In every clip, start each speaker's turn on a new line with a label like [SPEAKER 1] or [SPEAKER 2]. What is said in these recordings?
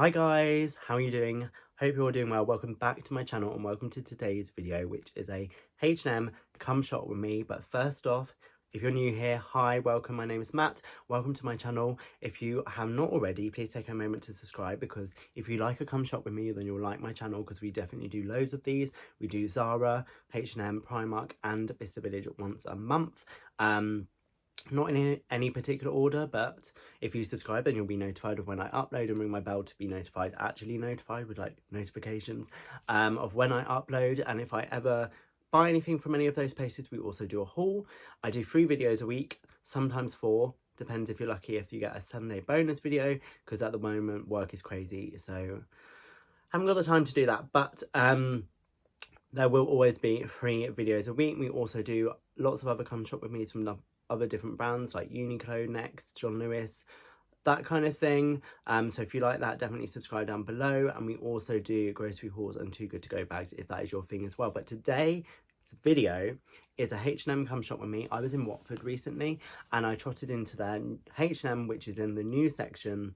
[SPEAKER 1] Hi guys, how are you doing? Hope you're all doing well. Welcome back to my channel and welcome to today's video, which is a H&M come shop with me. But first off, if you're new here, hi, welcome. My name is Matt. Welcome to my channel. If you have not already, please take a moment to subscribe, because if you like a come shop with me, then you'll like my channel, because we definitely do loads of these. We do Zara, H&M, Primark and Bicester Village once a month. Not in any particular order, but if you subscribe, then you'll be notified of when I upload, and ring my bell to be notified, actually notified with like notifications of when I upload. And if I ever buy anything from any of those places, we also do a haul. I do 3 videos a week, sometimes 4, depends if you're lucky if you get a Sunday bonus video, because at the moment work is crazy, so I haven't got the time to do that. But there will always be 3 videos a week. We also do lots of other come shop with me from other different brands like Uniqlo, Next, John Lewis, that kind of thing. So if you like that, definitely subscribe down below. And we also do grocery hauls and Too Good To Go bags if that is your thing as well. But today's video is a H&M come shop with me. I was in Watford recently and I trotted into their H&M, which is in the new section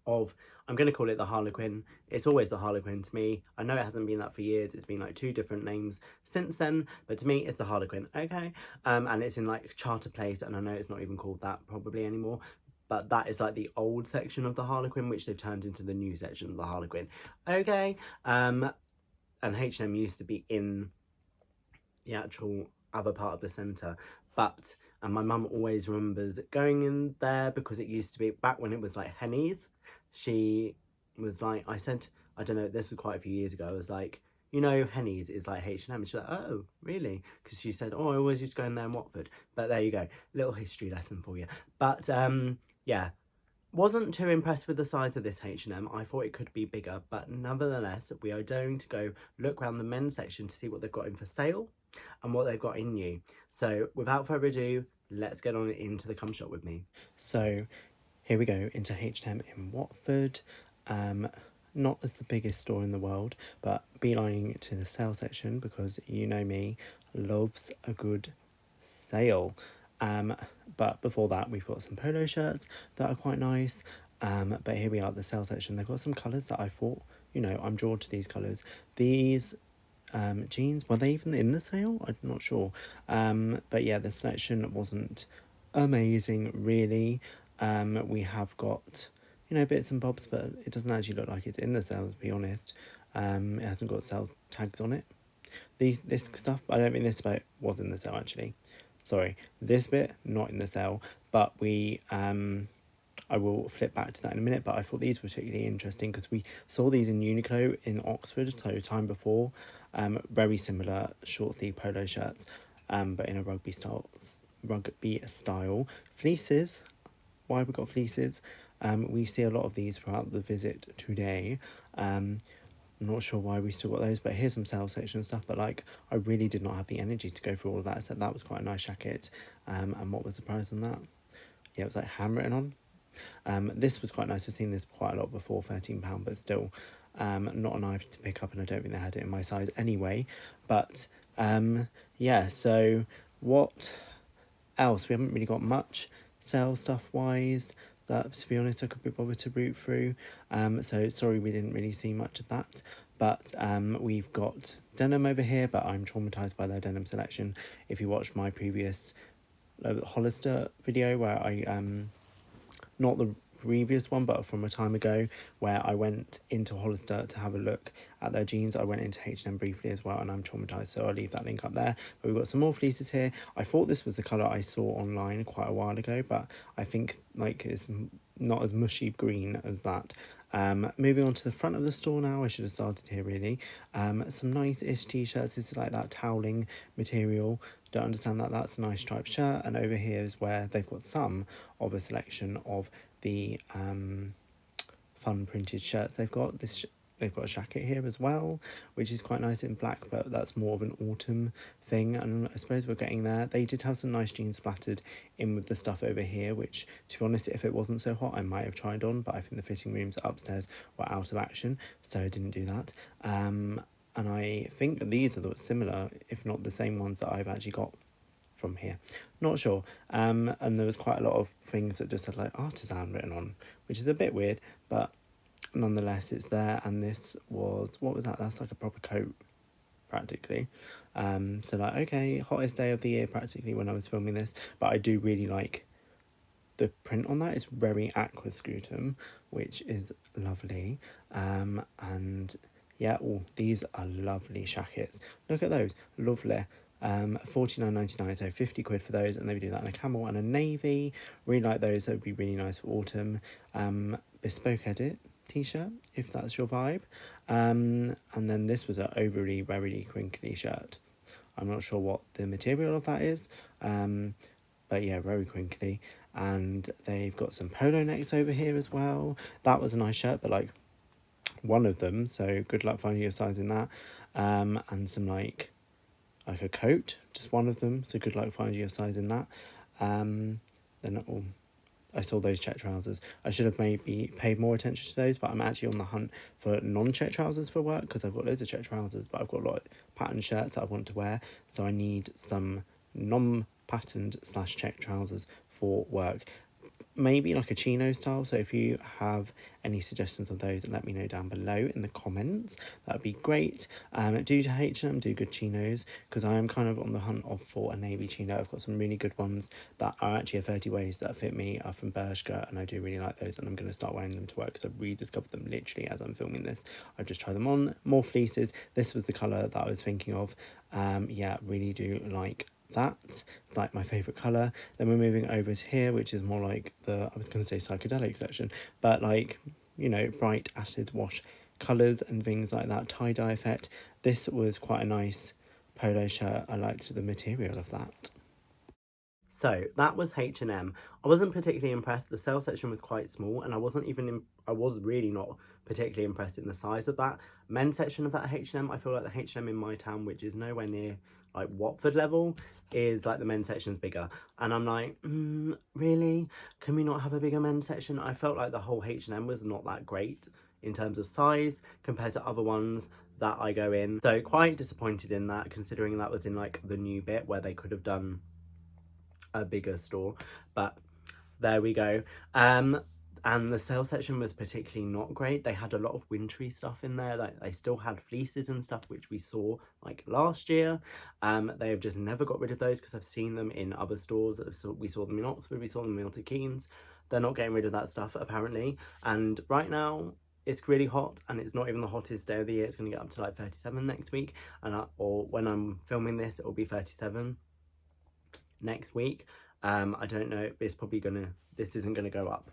[SPEAKER 1] of, I'm going to call it the Harlequin. It's always the Harlequin to me. I know it hasn't been that for years. It's been like 2 different names since then, but to me it's the Harlequin, okay? And it's in like Charter Place, and I know it's not even called that probably anymore, but that is like the old section of the Harlequin, which they've turned into the new section of the Harlequin, okay? And H&M used to be in the actual other part of the centre, but and my mum always remembers going in there because it used to be back when it was like Henny's. She was like, I said, I don't know, this was quite a few years ago, I was like, you know, Henny's is like H&M. And she's like, oh, really? Because she said, oh, I always used to go in there in Watford. But there you go, little history lesson for you. But yeah, wasn't too impressed with the size of this H&M. I thought it could be bigger, but nevertheless, we are going to go look around the men's section to see what they've got in for sale and what they've got in new. So without further ado, let's get on into the come shop with me. So here we go into H&M in Watford. Not as the biggest store in the world, but beelining to the sale section, because you know me, loves a good sale. But before that, we've got some polo shirts that are quite nice. But here we are at the sale section. They've got some colours that I thought, you know, I'm drawn to these colours. These jeans, were they even in the sale? I'm not sure. But yeah, the selection wasn't amazing really. We have got, you know, bits and bobs, but it doesn't actually look like it's in the sale, to be honest. It hasn't got sale tags on it. This stuff, I don't think this bit was in the sale actually. Sorry, this bit not in the sale, but we I will flip back to that in a minute. But I thought these were particularly interesting because we saw these in Uniqlo in Oxford, so time before. Very similar short sleeve polo shirts, but in a rugby style. Fleeces. Why we got fleeces? We see a lot of these throughout the visit today. I'm not sure why we still got those, but here's some sales section stuff. But like, I really did not have the energy to go through all of that, so that was quite a nice jacket. And what was the price on that? Yeah, it was like handwritten on. This was quite nice. I've seen this quite a lot before, £13, but still not a knife to pick up, and I don't think they had it in my size anyway. But yeah, so what else? We haven't really got much sale stuff wise that, to be honest, I could be bothered to root through. So sorry we didn't really see much of that. But we've got denim over here, but I'm traumatized by their denim selection. If you watched my previous Hollister video where I not the previous one, but from a time ago, where I went into Hollister to have a look at their jeans, I went into H&M briefly as well, and I'm traumatized, so I'll leave that link up there. But we've got some more fleeces here. I thought this was the colour I saw online quite a while ago, but I think like it's not as mushy green as that. Moving on to the front of the store now. I should have started here really. Some nice-ish t-shirts. This is like that toweling material. Don't understand that. That's a nice striped shirt. And over here is where they've got some of a selection of the fun printed shirts. They've got this. They've got a jacket here as well, which is quite nice in black, but that's more of an autumn thing, and I suppose we're getting there. They did have some nice jeans splattered in with the stuff over here, which, to be honest, if it wasn't so hot, I might have tried on, but I think the fitting rooms upstairs were out of action, so I didn't do that. And I think these are similar, if not the same ones that I've actually got from here. Not sure. And there was quite a lot of things that just had like artisan written on, which is a bit weird, but nonetheless it's there. And this was, what was that? That's like a proper coat practically. So like, okay, hottest day of the year practically when I was filming this, but I do really like the print on that. It's very aqua scutum, which is lovely. And yeah, oh, these are lovely shackets. Look at those, lovely. 49.99, so 50 quid for those, and they would do that in a camel and a navy. Really like those. That would be really nice for autumn. Bespoke edit t-shirt if that's your vibe. And then this was an overly very crinkly shirt. I'm not sure what the material of that is, but yeah, very crinkly. And they've got some polo necks over here as well. That was a nice shirt, but like one of them, so good luck finding your size in that. And some like a coat, just one of them, so good luck finding your size in that. Then I saw those check trousers. I should have maybe paid more attention to those, but I'm actually on the hunt for non-check trousers for work, because I've got loads of check trousers, but I've got a lot of patterned shirts that I want to wear, so I need some non-patterned / check trousers for work. Maybe like a chino style. So if you have any suggestions of those, let me know down below in the comments. That'd be great. Do to H&M do good chinos, because I am kind of on the hunt for a navy chino. I've got some really good ones that are actually a 30 waist that fit me, are from Bershka, and I do really like those, and I'm going to start wearing them to work because I've rediscovered them literally as I'm filming this. I've just tried them on. More fleeces. This was the colour that I was thinking of. Yeah, really do like that. It's like my favourite colour. Then we're moving over to here, which is more like the, I was going to say psychedelic section, but like, you know, bright acid wash colours and things like that, tie-dye effect. This was quite a nice polo shirt. I liked the material of that. So that was H&M. I wasn't particularly impressed. The sale section was quite small, and I was really not particularly impressed in the size of that. Men's section of that H&M, I feel like the H&M in my town, which is nowhere near like Watford level, is like the men's section's bigger. And I'm like, really? Can we not have a bigger men's section? I felt like the whole H&M was not that great in terms of size compared to other ones that I go in. So quite disappointed in that, considering that was in like the new bit where they could have done a bigger store, but there we go. And the sale section was particularly not great. They had a lot of wintry stuff in there. Like, they still had fleeces and stuff, which we saw like last year. They have just never got rid of those, because I've seen them in other stores. We saw them in Oxford, we saw them in Milton Keynes. They're not getting rid of that stuff apparently. And right now it's really hot, and it's not even the hottest day of the year. It's going to get up to like 37 next week, and or when I'm filming this, it will be 37 next week. I don't know, this isn't gonna go up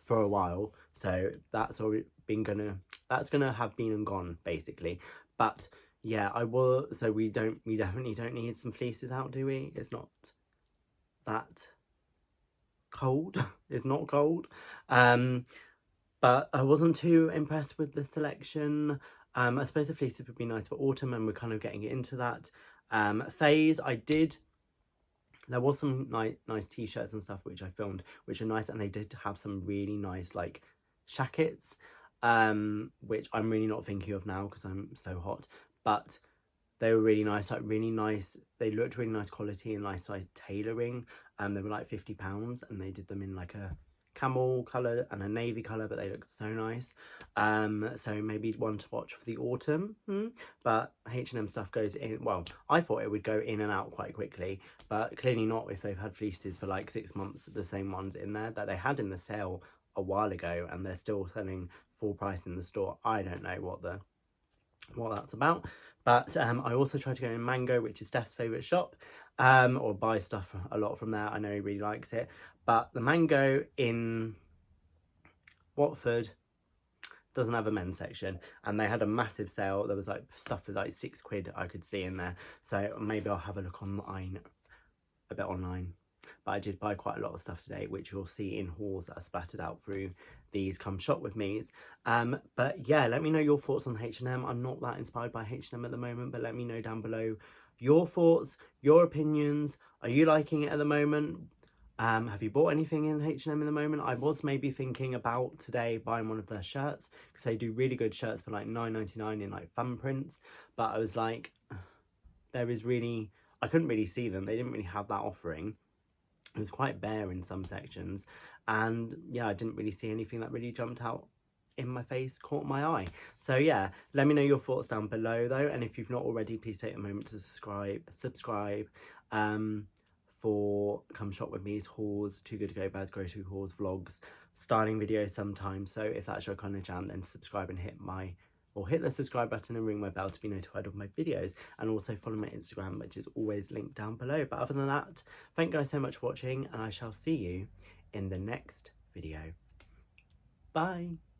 [SPEAKER 1] for a while, so that's gonna have been and gone basically. But yeah, so we definitely don't need some fleeces out, do we? It's not that cold. It's not cold. But I wasn't too impressed with the selection. I suppose the fleeces would be nice for autumn, and we're kind of getting into that phase. There was some nice t-shirts and stuff which I filmed, which are nice, and they did have some really nice like shackets, which I'm really not thinking of now because I'm so hot, but they were really nice, they looked really nice quality and nice like tailoring. They were like £50, and they did them in like a camel colour and a navy colour, but they look so nice. So maybe one to watch for the autumn. But H&M stuff goes in, well, I thought it would go in and out quite quickly, but clearly not if they've had fleeces for like 6 months, the same ones in there that they had in the sale a while ago, and they're still selling full price in the store. I don't know what that's about. But I also tried to go in Mango, which is Steph's favourite shop, or buy stuff a lot from there. I know he really likes it. But the Mango in Watford doesn't have a men's section, and they had a massive sale. There was like stuff for like £6 I could see in there, so maybe I'll have a look online, a bit online. But I did buy quite a lot of stuff today, which you'll see in hauls that are splattered out through these Come Shop With Me's. But yeah, let me know your thoughts on H&M. I'm not that inspired by H&M at the moment, but let me know down below your thoughts, your opinions. Are you liking it at the moment? Have you bought anything in H&M in the moment? I was maybe thinking about today buying one of their shirts, because they do really good shirts for like £9.99 in like fun prints, but I was like, I couldn't really see them. They didn't really have that offering. It was quite bare in some sections, and yeah, I didn't really see anything that really jumped out in my face caught my eye. So yeah, let me know your thoughts down below though, and if you've not already, please take a moment to subscribe for Come Shop With Me's hauls, Too Good To Go Bad's grocery hauls, vlogs, styling videos sometimes. So if that's your kind of jam, then subscribe and hit the subscribe button and ring my bell to be notified of my videos, and also follow my Instagram, which is always linked down below. But other than that, thank you guys so much for watching, and I shall see you in the next video. Bye.